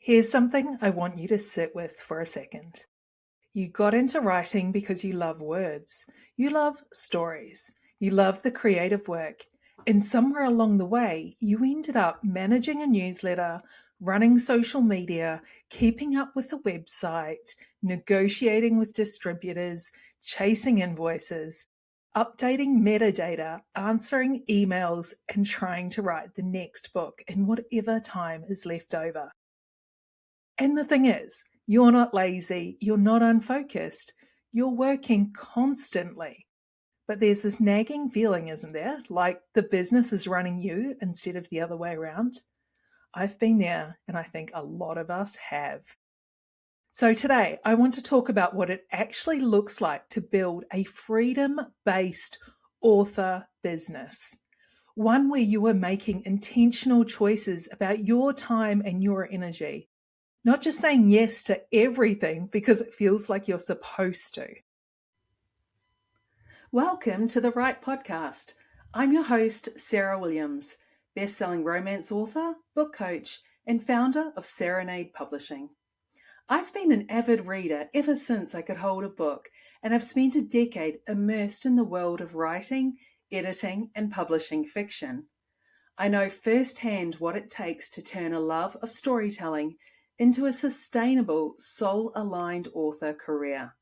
Here's something I want you to sit with for a second. You got into writing because you love words. You love stories. You love the creative work. And somewhere along the way, you ended up managing a newsletter, running social media, keeping up with a website, negotiating with distributors, chasing invoices, updating metadata, answering emails, and trying to write the next book in whatever time is left over. And the thing is, you're not lazy, you're not unfocused, you're working constantly. But there's this nagging feeling, isn't there? Like the business is running you instead of the other way around. I've been there, and I think a lot of us have. So today, I want to talk about what it actually looks like to build a freedom-based author business. One where you are making intentional choices about your time and your energy. Not just saying yes to everything because it feels like you're supposed to. Welcome to the Right Podcast. I'm your host, Sarah Williams, best-selling romance author, book coach, and founder of Serenade Publishing. I've been an avid reader ever since I could hold a book, and I've spent a decade immersed in the world of writing, editing, and publishing fiction. I know firsthand what it takes to turn a love of storytelling into a sustainable, soul-aligned author career.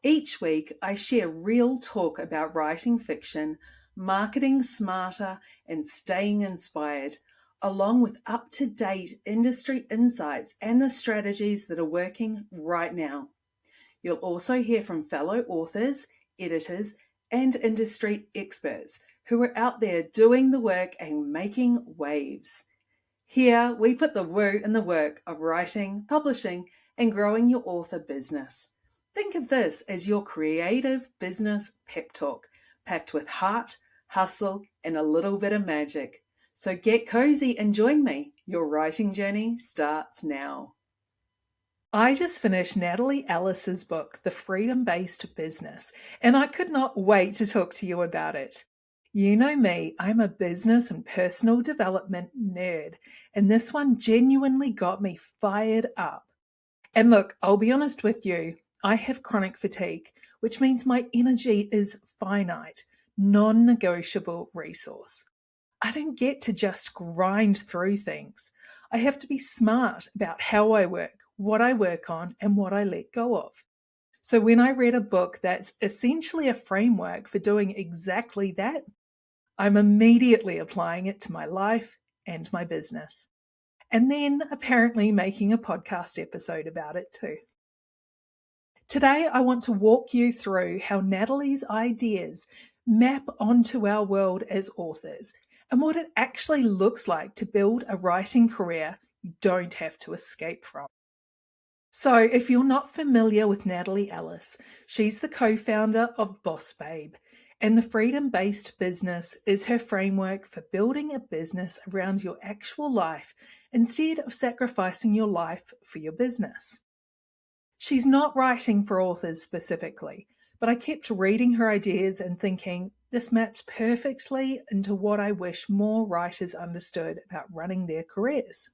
Each week, I share real talk about writing fiction, marketing smarter, and staying inspired, along with up-to-date industry insights and the strategies that are working right now. You'll also hear from fellow authors, editors, and industry experts who are out there doing the work and making waves. Here, we put the woo in the work of writing, publishing, and growing your author business. Think of this as your creative business pep talk, packed with heart, hustle, and a little bit of magic. So get cozy and join me. Your writing journey starts now. I just finished Natalie Ellis's book, The Freedom-Based Business, and I could not wait to talk to you about it. You know me, I'm a business and personal development nerd, and this one genuinely got me fired up. And look, I'll be honest with you, I have chronic fatigue, which means my energy is finite, non-negotiable resource. I don't get to just grind through things. I have to be smart about how I work, what I work on, and what I let go of. So when I read a book that's essentially a framework for doing exactly that, I'm immediately applying it to my life and my business. And then apparently making a podcast episode about it too. Today, I want to walk you through how Natalie's ideas map onto our world as authors and what it actually looks like to build a writing career you don't have to escape from. So if you're not familiar with Natalie Ellis, she's the co-founder of Boss Babe, and the freedom-based business is her framework for building a business around your actual life instead of sacrificing your life for your business. She's not writing for authors specifically, but I kept reading her ideas and thinking, this maps perfectly into what I wish more writers understood about running their careers.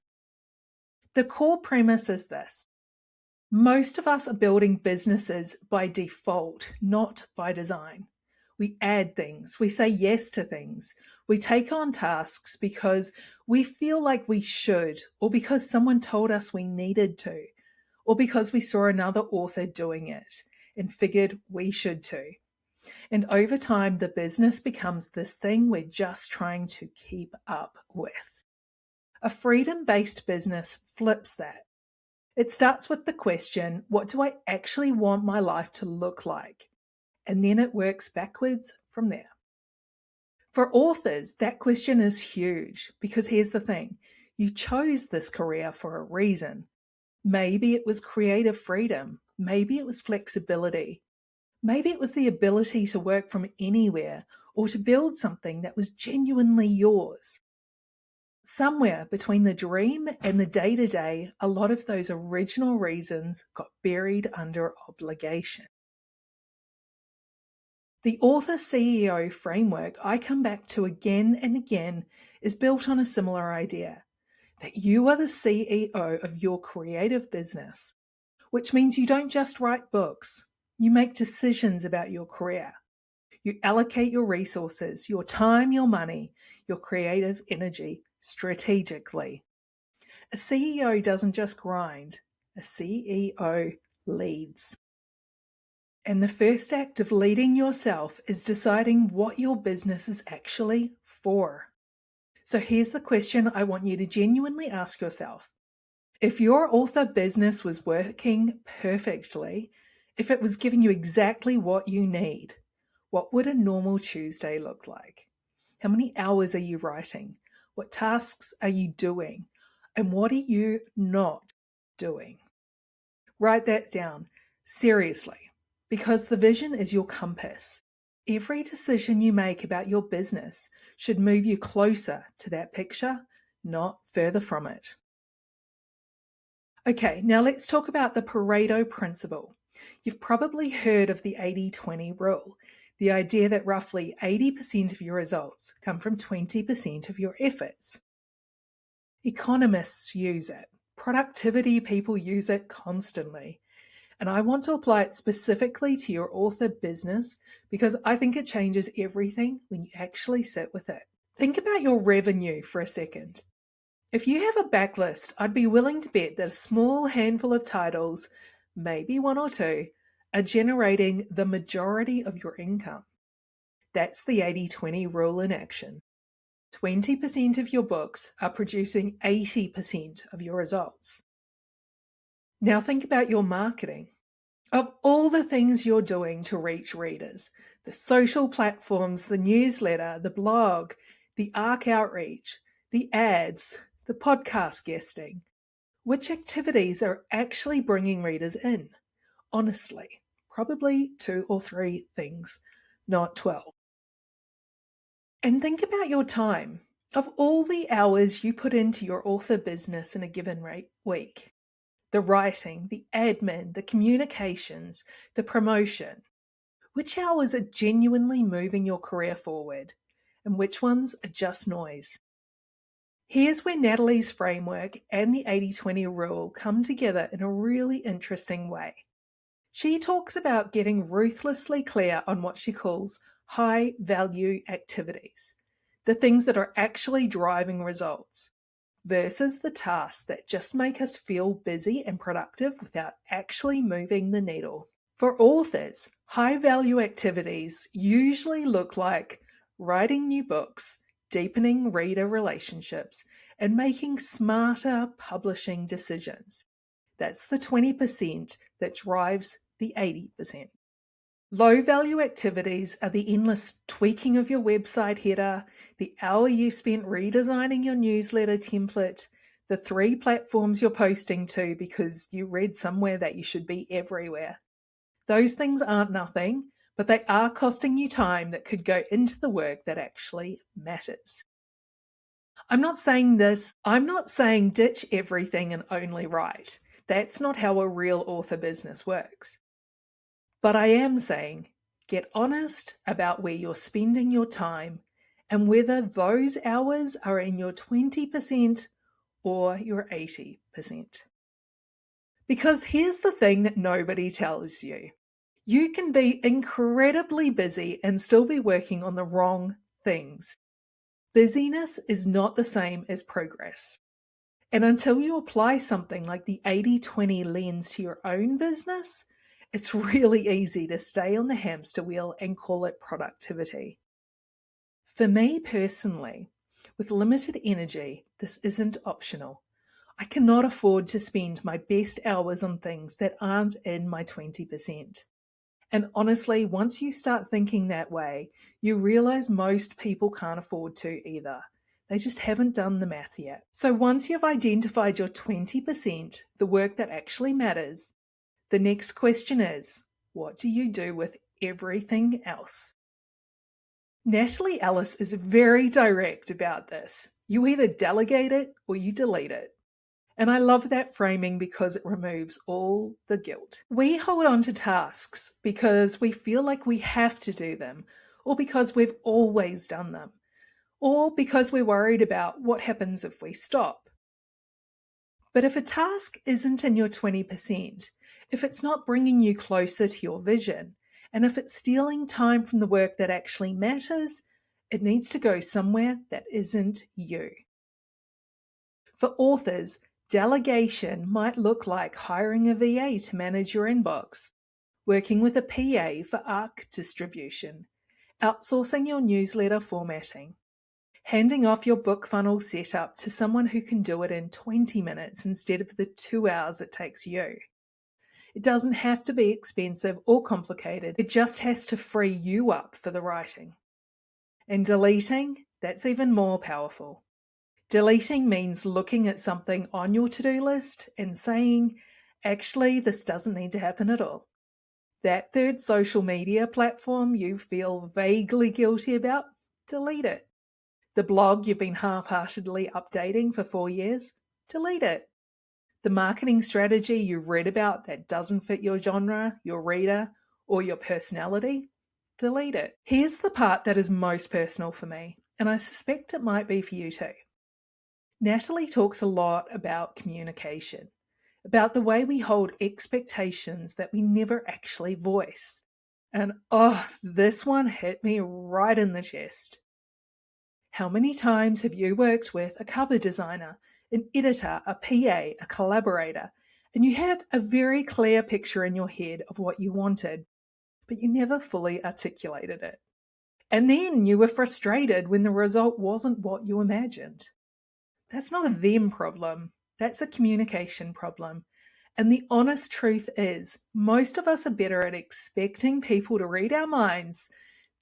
The core premise is this. Most of us are building businesses by default, not by design. We add things, we say yes to things, we take on tasks because we feel like we should, or because someone told us we needed to, or because we saw another author doing it and figured we should too. And over time, the business becomes this thing we're just trying to keep up with. A freedom-based business flips that. It starts with the question, what do I actually want my life to look like? And then it works backwards from there. For authors, that question is huge because here's the thing. You chose this career for a reason. Maybe it was creative freedom. Maybe it was flexibility. Maybe it was the ability to work from anywhere or to build something that was genuinely yours. Somewhere between the dream and the day-to-day, a lot of those original reasons got buried under obligation. The author CEO framework I come back to again and again is built on a similar idea. that you are the CEO of your creative business, which means you don't just write books, you make decisions about your career. You allocate your resources, your time, your money, your creative energy strategically. A CEO doesn't just grind, a CEO leads. And the first act of leading yourself is deciding what your business is actually for. So here's the question I want you to genuinely ask yourself. If your author business was working perfectly, if it was giving you exactly what you need, what would a normal Tuesday look like? How many hours are you writing? What tasks are you doing? And what are you not doing? Write that down, seriously, because the vision is your compass. Every decision you make about your business should move you closer to that picture, not further from it. Okay, now let's talk about the Pareto Principle. You've probably heard of the 80-20 rule, the idea that roughly 80% of your results come from 20% of your efforts. Economists use it. Productivity people use it constantly. And I want to apply it specifically to your author business because I think it changes everything when you actually sit with it. Think about your revenue for a second. If you have a backlist, I'd be willing to bet that a small handful of titles, maybe one or two, are generating the majority of your income. That's the 80-20 rule in action. 20% of your books are producing 80% of your results. Now think about your marketing. Of all the things you're doing to reach readers, the social platforms, the newsletter, the blog, the ARC outreach, the ads, the podcast guesting, which activities are actually bringing readers in? Honestly, probably 2 or 3 things, not 12. And think about your time. Of all the hours you put into your author business in a given week, the writing, the admin, the communications, the promotion, which hours are genuinely moving your career forward and which ones are just noise? Here's where Natalie's framework and the 80-20 rule come together in a really interesting way. She talks about getting ruthlessly clear on what she calls high-value activities, the things that are actually driving results, versus the tasks that just make us feel busy and productive without actually moving the needle. For authors, high-value activities usually look like writing new books, deepening reader relationships, and making smarter publishing decisions. That's the 20% that drives the 80%. Low-value activities are the endless tweaking of your website header, the hour you spent redesigning your newsletter template, the 3 platforms you're posting to because you read somewhere that you should be everywhere. Those things aren't nothing, but they are costing you time that could go into the work that actually matters. I'm not saying ditch everything and only write. That's not how a real author business works. But I am saying get honest about where you're spending your time and whether those hours are in your 20% or your 80%. Because here's the thing that nobody tells you. You can be incredibly busy and still be working on the wrong things. Busyness is not the same as progress. And until you apply something like the 80-20 lens to your own business, it's really easy to stay on the hamster wheel and call it productivity. For me personally, with limited energy, this isn't optional. I cannot afford to spend my best hours on things that aren't in my 20%. And honestly, once you start thinking that way, you realize most people can't afford to either. They just haven't done the math yet. So once you've identified your 20%, the work that actually matters, the next question is, what do you do with everything else? Natalie Ellis is very direct about this. You either delegate it or you delete it. And I love that framing because it removes all the guilt. We hold on to tasks because we feel like we have to do them, or because we've always done them, or because we're worried about what happens if we stop. But if a task isn't in your 20%, if it's not bringing you closer to your vision, and if it's stealing time from the work that actually matters, it needs to go somewhere that isn't you. For authors, delegation might look like hiring a VA to manage your inbox, working with a PA for ARC distribution, outsourcing your newsletter formatting, handing off your book funnel setup to someone who can do it in 20 minutes instead of the 2 hours it takes you. It doesn't have to be expensive or complicated. It just has to free you up for the writing. And deleting, that's even more powerful. Deleting means looking at something on your to-do list and saying, actually, this doesn't need to happen at all. That third social media platform you feel vaguely guilty about, delete it. The blog you've been half-heartedly updating for 4 years, delete it. The marketing strategy you've read about that doesn't fit your genre, your reader, or your personality, delete it. Here's the part that is most personal for me, and I suspect it might be for you too. Natalie talks a lot about communication, about the way we hold expectations that we never actually voice. And this one hit me right in the chest. How many times have you worked with a cover designer, an editor, a PA, a collaborator, and you had a very clear picture in your head of what you wanted, but you never fully articulated it? And then you were frustrated when the result wasn't what you imagined. That's not a them problem, that's a communication problem. And the honest truth is, most of us are better at expecting people to read our minds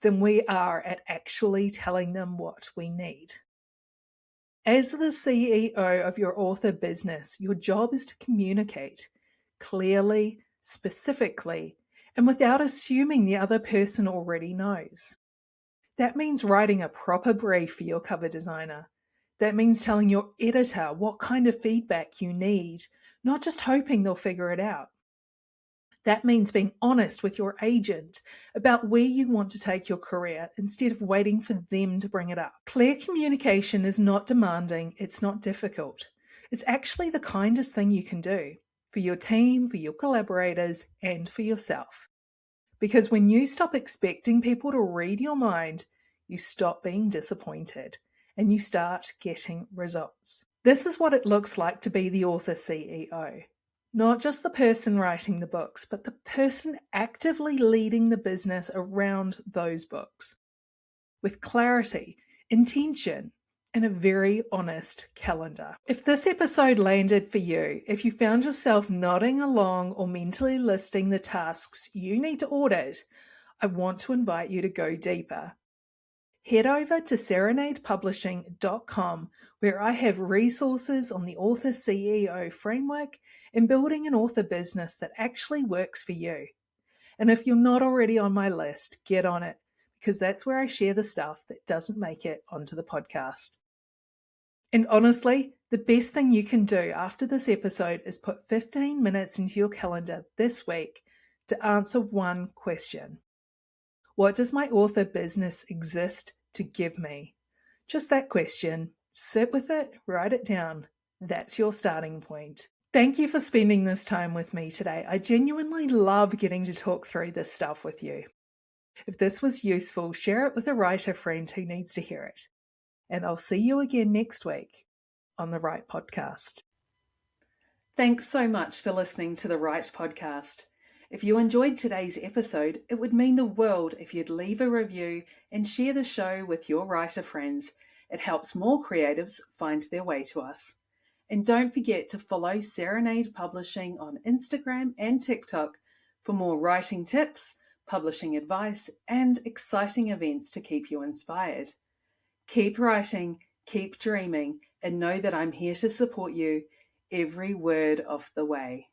than we are at actually telling them what we need. As the CEO of your author business, your job is to communicate clearly, specifically, and without assuming the other person already knows. That means writing a proper brief for your cover designer. That means telling your editor what kind of feedback you need, not just hoping they'll figure it out. That means being honest with your agent about where you want to take your career instead of waiting for them to bring it up. Clear communication is not demanding, it's not difficult. It's actually the kindest thing you can do for your team, for your collaborators, and for yourself. Because when you stop expecting people to read your mind, you stop being disappointed and you start getting results. This is what it looks like to be the author CEO. Not just the person writing the books, but the person actively leading the business around those books. With clarity, intention, and a very honest calendar. If this episode landed for you, if you found yourself nodding along or mentally listing the tasks you need to audit, I want to invite you to go deeper. Head over to serenadepublishing.com, where I have resources on the Author CEO framework and building an author business that actually works for you. And if you're not already on my list, get on it, because that's where I share the stuff that doesn't make it onto the podcast. And honestly, the best thing you can do after this episode is put 15 minutes into your calendar this week to answer one question. What does my author business exist to give me? Just that question. Sit with it, write it down. That's your starting point. Thank you for spending this time with me today. I genuinely love getting to talk through this stuff with you. If this was useful, share it with a writer friend who needs to hear it. And I'll see you again next week on the Write Podcast. Thanks so much for listening to the Write Podcast. If you enjoyed today's episode, it would mean the world if you'd leave a review and share the show with your writer friends. It helps more creatives find their way to us. And don't forget to follow Serenade Publishing on Instagram and TikTok for more writing tips, publishing advice, and exciting events to keep you inspired. Keep writing, keep dreaming, and know that I'm here to support you every word of the way.